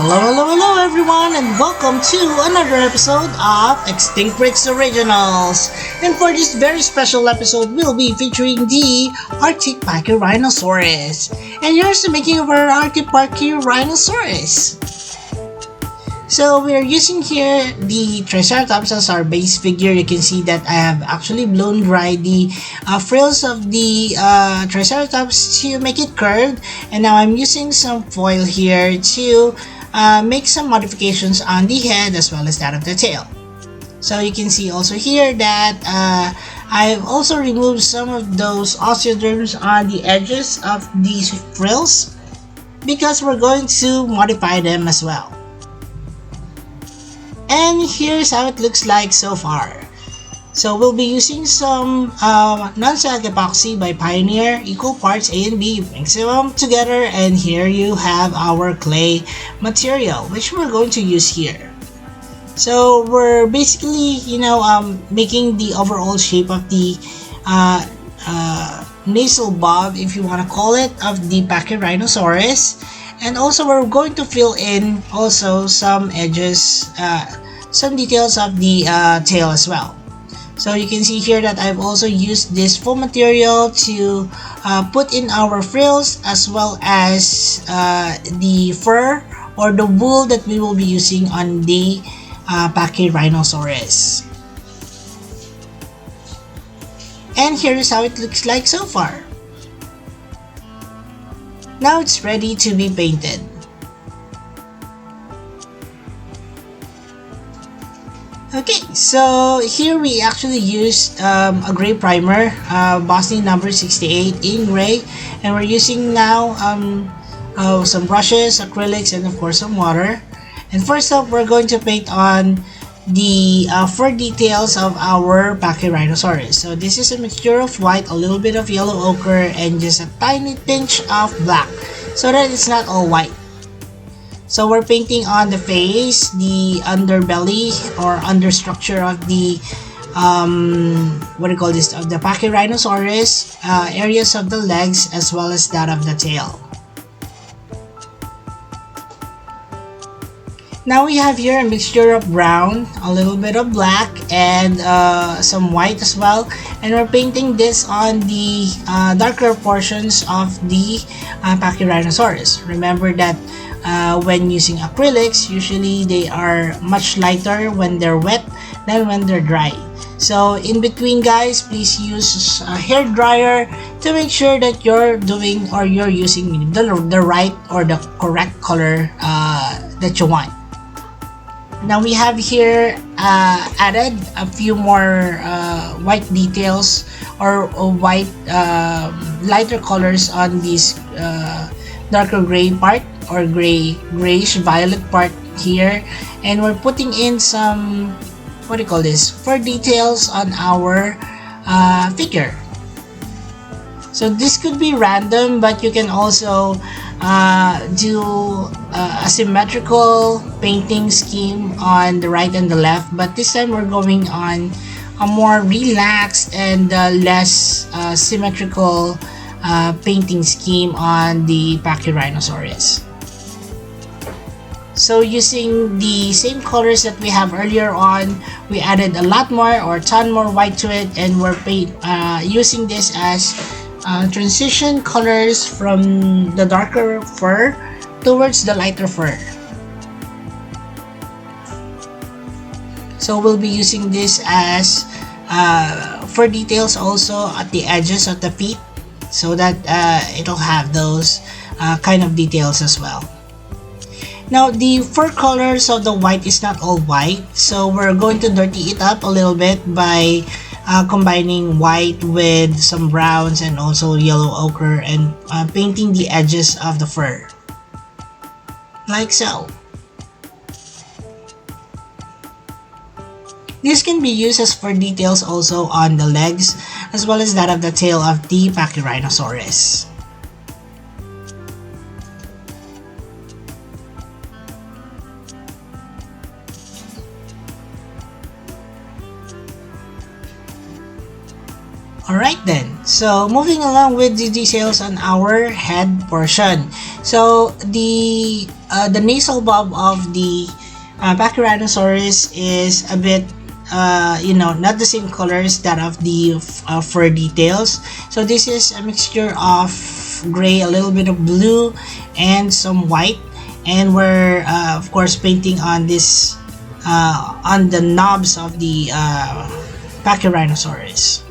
Hello everyone, and welcome to another episode of Extinct Bricks Originals. And for this very special episode, we'll be featuring the Arctic Pachyrhinosaurus. And here's the making of our Arctic Pachyrhinosaurus. So we're using here the Triceratops as our base figure. You can see that I have actually blown dry the frills of the Triceratops to make it curved. And now I'm using some foil here to make some modifications on the head as well as that of the tail. So you can see also here that I've also removed some of those osteoderms on the edges of these frills because we're going to modify them as well. And here's how it looks like so far. So we'll be using some non-static epoxy by Pioneer, equal parts A and B. You mix them together, and here you have our clay material, which we're going to use here. So we're basically, making the overall shape of the nasal bob, if you want to call it, of the Pachyrhinosaurus. And also we're going to fill in also some edges, some details of the tail as well. So you can see here that I've also used this foam material to put in our frills as well as the fur or the wool that we will be using on the Pachyrhinosaurus. And here is how it looks like so far. Now it's ready to be painted. Okay, so here we actually used a gray primer, Boston number 68 in gray, and we're using now some brushes, acrylics, and of course some water. And first up, we're going to paint on the fur details of our Pachyrhinosaurus. So this is a mixture of white, a little bit of yellow ochre, and just a tiny pinch of black, so that it's not all white. So we're painting on the face, the underbelly or understructure of the of the Pachyrhinosaurus, areas of the legs as well as that of the tail. Now we have here a mixture of brown, a little bit of black, and some white as well, and we're painting this on the darker portions of the Pachyrhinosaurus. Remember that when using acrylics, usually they are much lighter when they're wet than when they're dry. So in between, guys, please use a hair dryer to make sure that you're doing or you're using the right or the correct color that you want. Now we have here added a few more white details or white lighter colors on this darker gray part or grayish violet part here, and we're putting in some fur details on our figure. So this could be random, but you can also do a symmetrical painting scheme on the right and the left, but this time we're going on a more relaxed and less symmetrical painting scheme on the Pachyrhinosaurus. So using the same colors that we have earlier on, we added a lot more or a ton more white to it, and we're using this as transition colors from the darker fur towards the lighter fur. So we'll be using this as fur details also at the edges of the feet, so that it'll have those kind of details as well. Now the fur colors of the white is not all white, so we're going to dirty it up a little bit by combining white with some browns and also yellow ochre, and painting the edges of the fur like so. This can be used as fur details also on the legs as well as that of the tail of the Pachyrhinosaurus. Alright then, so moving along with the details on our head portion. So the nasal bob of the Pachyrhinosaurus is a bit not the same colors that of the fur details. So this is a mixture of gray, a little bit of blue, and some white. And we're of course painting on this on the knobs of the Pachyrhinosaurus.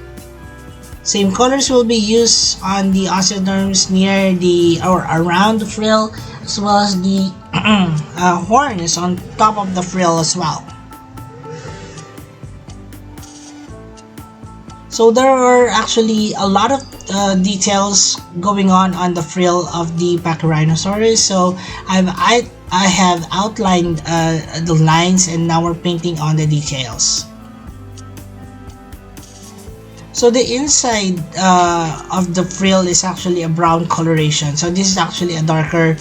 Same colors will be used on the osteoderms near the or around the frill, as well as the horns on top of the frill as well. So there are actually a lot of details going on the frill of the Pachyrhinosaurus. So I have outlined the lines, and now we're painting on the details. So the inside of the frill is actually a brown coloration. So this is actually a darker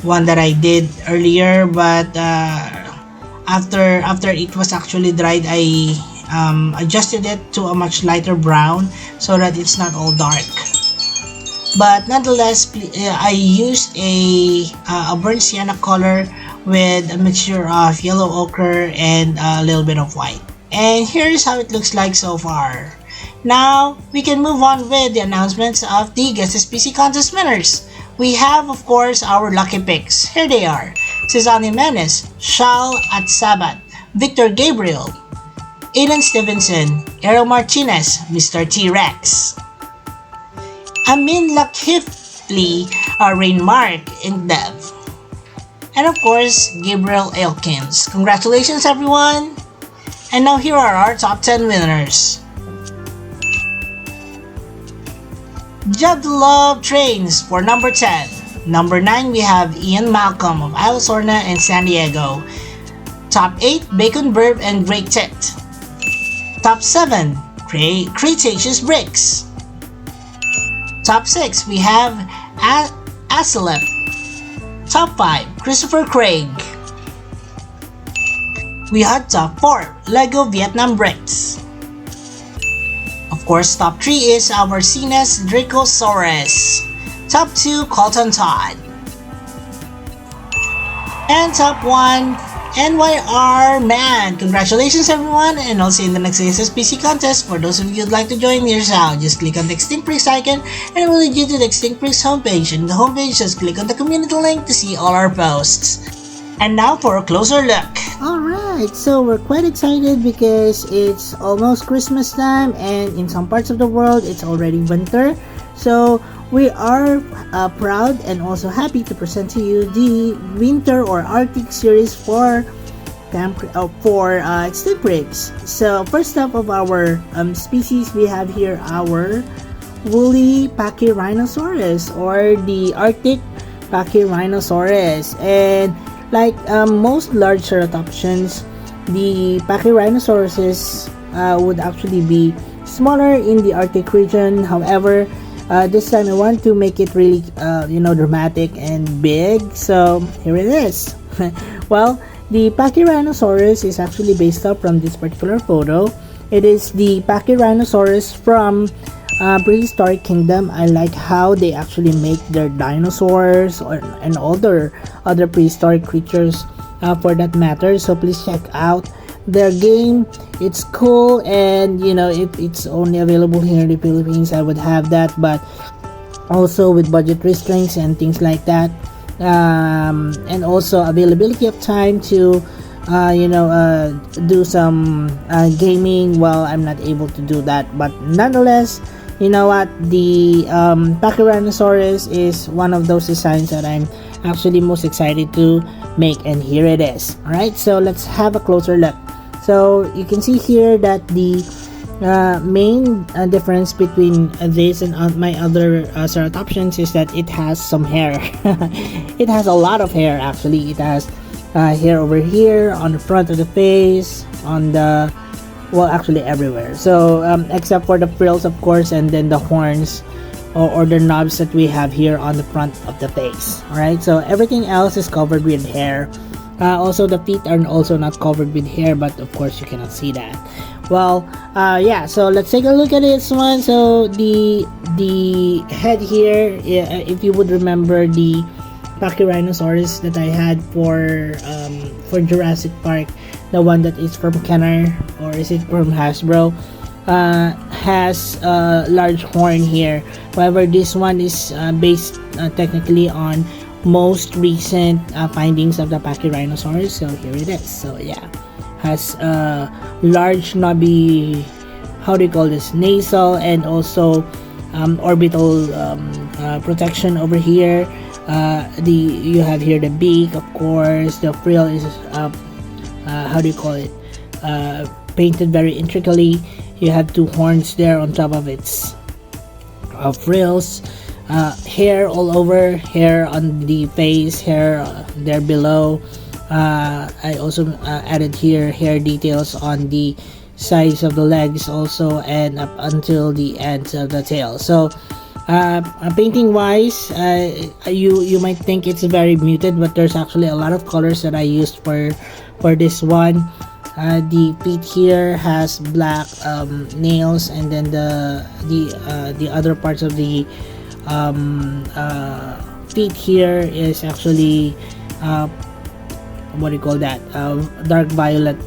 one that I did earlier, but after it was actually dried, I adjusted it to a much lighter brown so that it's not all dark. But nonetheless, I used a burnt sienna color with a mixture of yellow ochre and a little bit of white. And here's how it looks like so far. Now we can move on with the announcements of the Guess the Species contest winners. We have, of course, our lucky picks. Here they are: Cesar Jimenez, Shal at Sabat, Victor Gabriel, Aiden Stevenson, Errol Martinez, Mr. T-Rex, Amin Lakhifli, Rainmark in Dev, and of course, Gabriel Elkins. Congratulations, everyone! And now here are our top 10 winners. Judd Love Trains for number 10. Number 9, we have Ian Malcolm of Isla Sorna and San Diego. Top 8, Bacon Burb and Great Tit. Top 7, Cretaceous Bricks. Top 6, we have Asilep. Top 5, Christopher Craig. We had top 4, Lego Vietnam Bricks. Of course, top 3 is our Cines Dracosaurus. Top 2, Colton Todd. And top 1, NYR Man. Congratulations, everyone, and I'll see you in the next SSPC contest. For those of you who'd like to join me, here's how. Just click on the Extinct Pricks icon and it will lead you to the Extinct Pricks homepage. And the homepage, just click on the community link to see all our posts. And now for a closer look. Alright, so we're quite excited because it's almost Christmas time, and in some parts of the world it's already winter. So we are proud and also happy to present to you the winter or Arctic series for Extinct Pricks. So first up of our species, we have here our woolly Pachyrhinosaurus, or the Arctic Pachyrhinosaurus. And like most large ceratopsians, the Pachyrhinosaurus would actually be smaller in the Arctic region. However, this time I want to make it really dramatic and big, so here it is. Well, the Pachyrhinosaurus is actually based up from this particular photo. It is the Pachyrhinosaurus from prehistoric kingdom. I like how they actually make their dinosaurs and all their other prehistoric creatures for that matter. So please check out their game. It's cool, and if it's only available here in the Philippines, I would have that, but also with budget restraints and things like that, and also availability of time to do some gaming. Well, I'm not able to do that, but nonetheless, you know what, the Pachyrhinosaurus is one of those designs that I'm actually most excited to make, and here it is. Alright, so let's have a closer look. So you can see here that the main difference between this and my other ceratopsians is that it has some hair. It has a lot of hair actually. It has hair over here, on the front of the face, on the, well, actually everywhere. So except for the frills, of course, and then the horns or the knobs that we have here on the front of the face. Alright, so everything else is covered with hair. Also the feet are also not covered with hair, but of course you cannot see that. Well, yeah, so let's take a look at this one. So the head here, if you would remember the Pachyrhinosaurus that I had for Jurassic Park, the one that is from Kenner, or is it from Hasbro, has a large horn here. However, this one is based technically on most recent findings of the Pachyrhinosaurus. So here it is. So yeah, has a large knobby, how do you call this, nasal and also orbital protection over here. You have here the beak, of course. The frill is how do you call it, painted very intricately. You have two horns there on top of its frills. Hair all over, hair on the face, hair there below. I also added here hair details on the sides of the legs also, and up until the ends of the tail. So painting wise, you might think it's very muted, but there's actually a lot of colors that I used for this one. The feet here has black nails, and then the other parts of the feet here is actually what do you call that, dark violet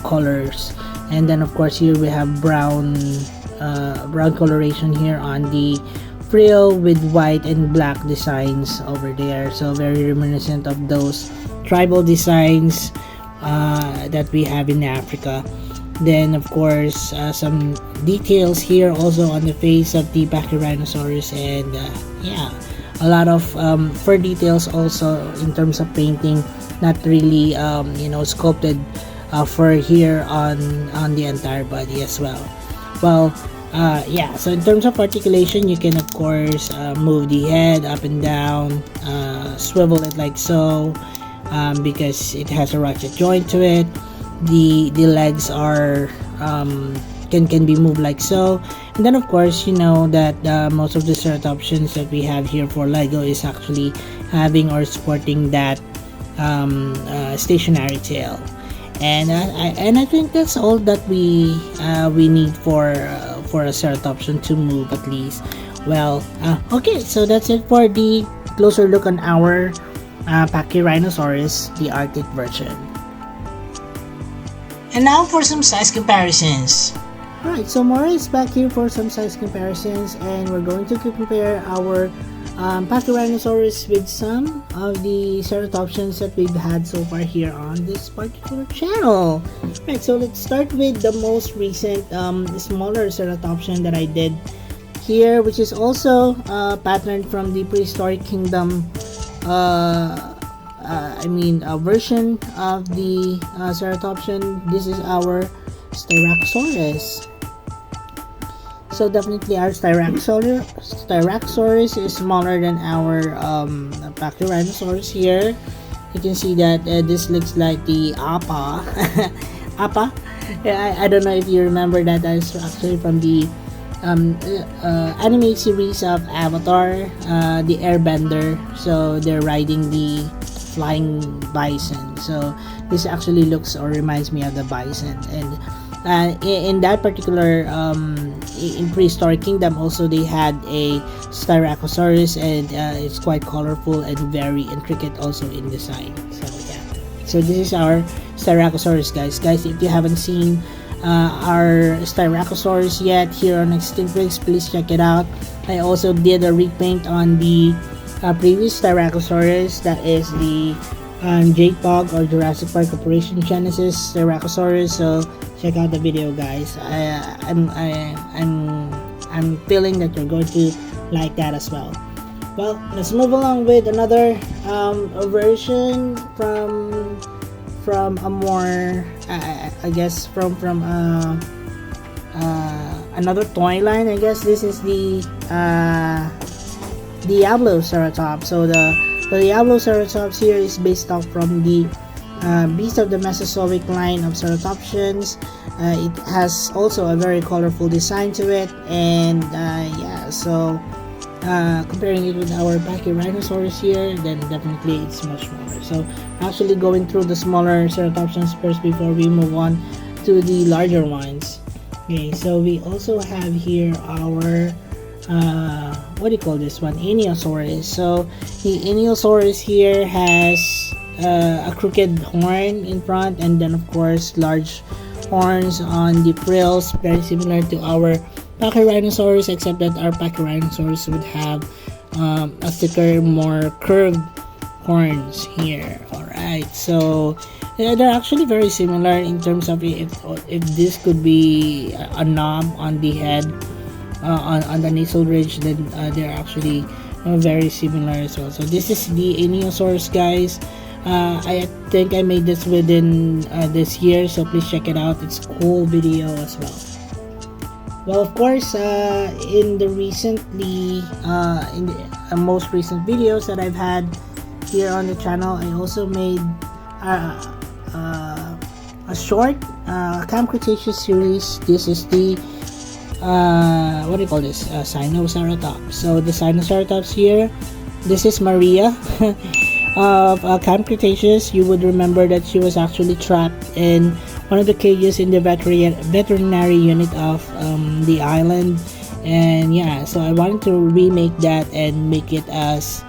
colors. And then of course here we have brown coloration here on the frill with white and black designs over there, so very reminiscent of those tribal designs that we have in Africa. Then of course some details here also on the face of the Pachyrhinosaurus, and yeah, a lot of fur details also in terms of painting, not really sculpted fur here on the entire body as well. Well, yeah, so in terms of articulation, you can of course move the head up and down, swivel it like so, because it has a ratchet joint to it. The legs are can be moved like so. And then of course, you know that most of the setup options that we have here for Lego is actually having or sporting that stationary tail. And I think that's all that we need for a setup option to move at least. Well, okay, so that's it for the closer look on our Pachyrhinosaurus, the Arctic version. And now for some size comparisons. Alright, so Maura is back here for some size comparisons, and we're going to compare our Pachyrhinosaurus with some of the ceratopsians that we've had so far here on this particular channel. Right, so let's start with the most recent smaller ceratopsian that I did here, which is also patterned from the prehistoric kingdom, a version of the ceratopsian. This is our Styracosaurus. So definitely our Styracosaurus is smaller than our Pachyrhinosaurus here. You can see that this looks like the Appa. Appa? Yeah, I don't know if you remember that. That's actually from the anime series of Avatar, the Airbender. So they're riding the flying bison. So this actually looks or reminds me of the bison. And in that particular in prehistoric kingdom also, they had a Styracosaurus, and it's quite colorful and very intricate also in design. So yeah, so this is our Styracosaurus, guys. If you haven't seen our Styracosaurus yet here on Extinct Rigs, please check it out. I also did a repaint on the previous Styracosaurus, that is the JPOG or Jurassic Park Operation Genesis Styracosaurus. So check out the video, guys. I'm feeling that you're going to like that as well. Well, let's move along with another version from a more I guess from another toy line. I guess this is the Diabloceratops. So the Diabloceratops here is based off from the Beast of the Mesozoic line of ceratopsians. It has also a very colorful design to it, and yeah, so comparing it with our Pachyrhinosaurus here, then definitely it's much smaller. So actually going through the smaller ceratopsians first before we move on to the larger ones. Okay, so we also have here our what do you call this one, Iniosaurus. So the Iniosaurus here has a crooked horn in front, and then of course large horns on the frills, very similar to our Pachyrhinosaurus, except that our Pachyrhinosaurus would have a thicker, more curved horns here. Alright, so they're actually very similar in terms of if this could be a knob on the head, on the nasal ridge, then they're actually very similar as well. So this is the Iniosaurus, guys. I think I made this within this year, so please check it out. It's a cool video as well. Well, of course, in the most recent videos that I've had here on the channel, I also made a short Camp Cretaceous series. This is the what do you call this? Sinoceratops. So the Sinoceratops here, this is Maria of Camp Cretaceous. You would remember that she was actually trapped in one of the cages in the veterinary unit of the island, and yeah, so I wanted to remake that and make it as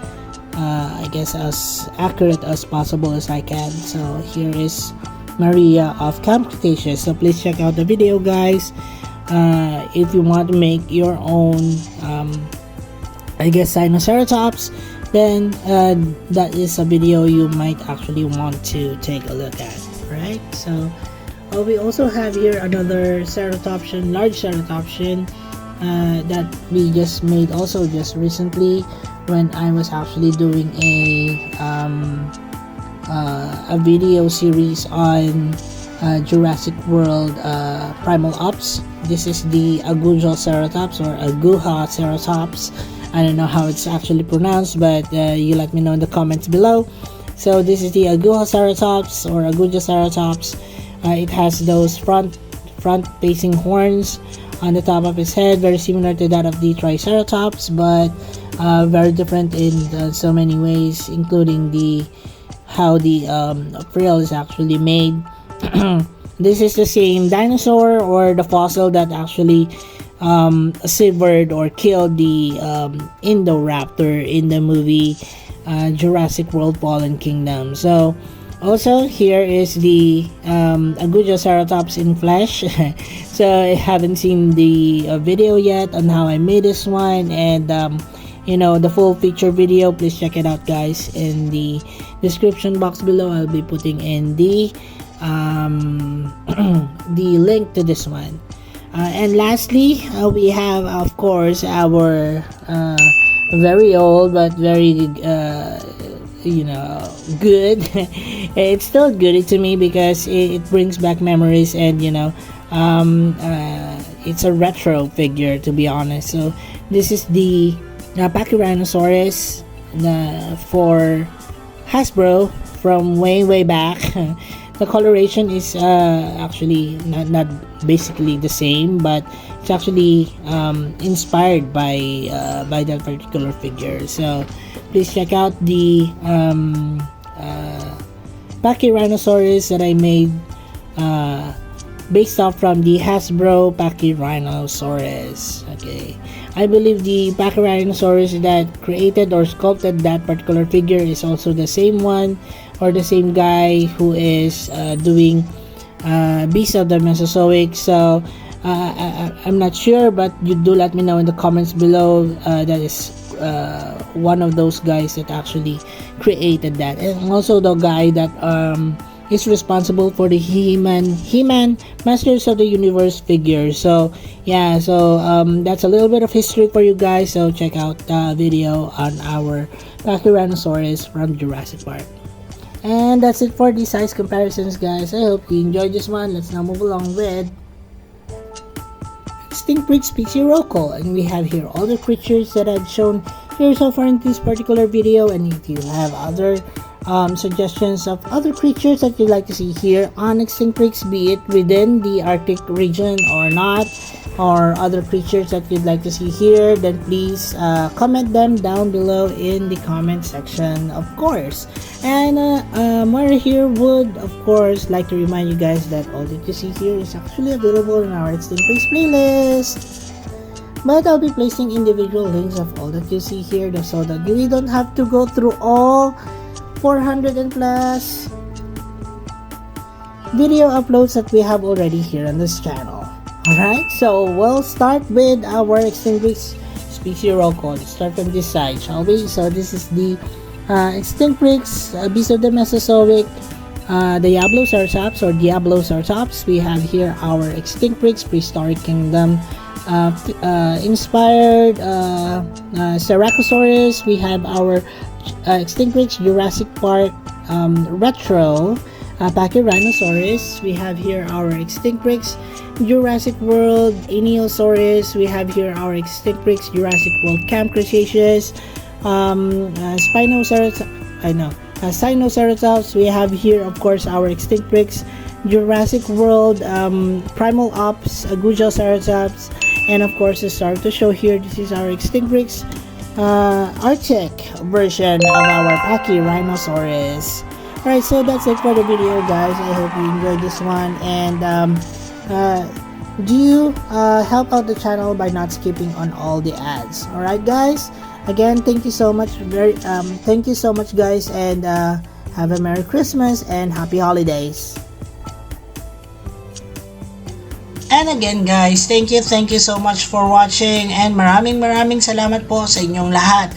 I guess as accurate as possible as I can. So here is Maria of Camp Cretaceous. So please check out the video, guys. If you want to make your own I guess Sinoceratops, then that is a video you might actually want to take a look at, right? So we also have here another ceratopsian, large ceratopsian, that we just made also just recently when I was actually doing a video series on Jurassic World Primal Ops. This is the Agujoceratops or Agujoceratops. I don't know how it's actually pronounced, but you let me know in the comments below. So this is the Agujoceratops or Agujoceratops. It has those front facing horns on the top of its head, very similar to that of the Triceratops, but very different in so many ways, including how the frill is actually made. This is the same dinosaur or the fossil that actually severed or killed the Indoraptor in the movie Jurassic World Fallen Kingdom. So also here is the Agujoceratops in flesh. So I haven't seen the video yet on how I made this one, and you know, the full feature video, please check it out, guys, in the description box below. I'll be putting in the link to this one. And lastly, we have of course our very old but very you know, good. It's still good to me because it brings back memories, and you know, it's a retro figure, to be honest. So this is the Pachyrhinosaurus for Hasbro from way back. The coloration is actually not basically the same, but it's actually inspired by that particular figure. So please check out the Pachyrhinosaurus that I made based off from the Hasbro Pachyrhinosaurus. Okay, I believe the Pachyrhinosaurus that created or sculpted that particular figure is also the same one, or the same guy who is doing Beast of the Mesozoic. So I'm not sure, but you do let me know in the comments below. That is one of those guys that actually created that, and also the guy that is responsible for the He-Man Masters of the Universe figure. So yeah, so that's a little bit of history for you guys. So check out the video on our Pachyrhinosaurus from Jurassic Park. And that's it for the size comparisons, guys. I hope you enjoyed this one. Let's now move along with Extinct Breed Species Roco. And we have here all the creatures that I've shown here so far in this particular video. And if you have other suggestions of other creatures that you'd like to see here on Extinct Breeds, be it within the Arctic region or not, or other creatures that you'd like to see here, then please comment them down below in the comment section, of course. And Moira here would of course like to remind you guys that all that you see here is actually available in our Extinct Breeds playlist. But I'll be placing individual links of all that you see here so that you don't have to go through all 400 and plus video uploads that we have already here on this channel. Alright, so we'll start with our extinct species roll call. Let's start from this side, shall we? So this is the extinct beast of the Mesozoic, Diablosaurus or Diablosaurus. We have here our extinct prehistoric kingdom inspired Styracosaurus. We have our extinct Jurassic Park retro Pachyrhinosaurus. We have here our extinct Jurassic World Inosaurus. We have here our extinct Jurassic World Camp Cretaceous, Spinoceratops. We have here, of course, our extinct Jurassic World Primal Ops, Gujoceratops, and of course, the start to show here. This is our extinct Arctic version of our Pachyrhinosaurus. Alright, so that's it for the video, guys. I hope you enjoyed this one, and do help out the channel by not skipping on all the ads. Alright, guys, again, thank you so much, thank you so much, guys, and have a Merry Christmas and Happy Holidays. And again, guys, thank you so much for watching, and maraming salamat po sa inyong lahat.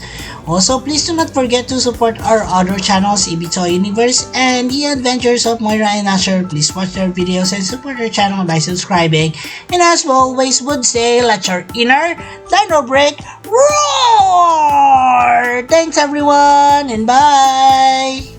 Also, please do not forget to support our other channels, Ibito Universe and The Adventures of Moira and Asher. Please watch their videos and support their channel by subscribing. And as we always would say, let your inner dino break roar! Thanks everyone, and bye!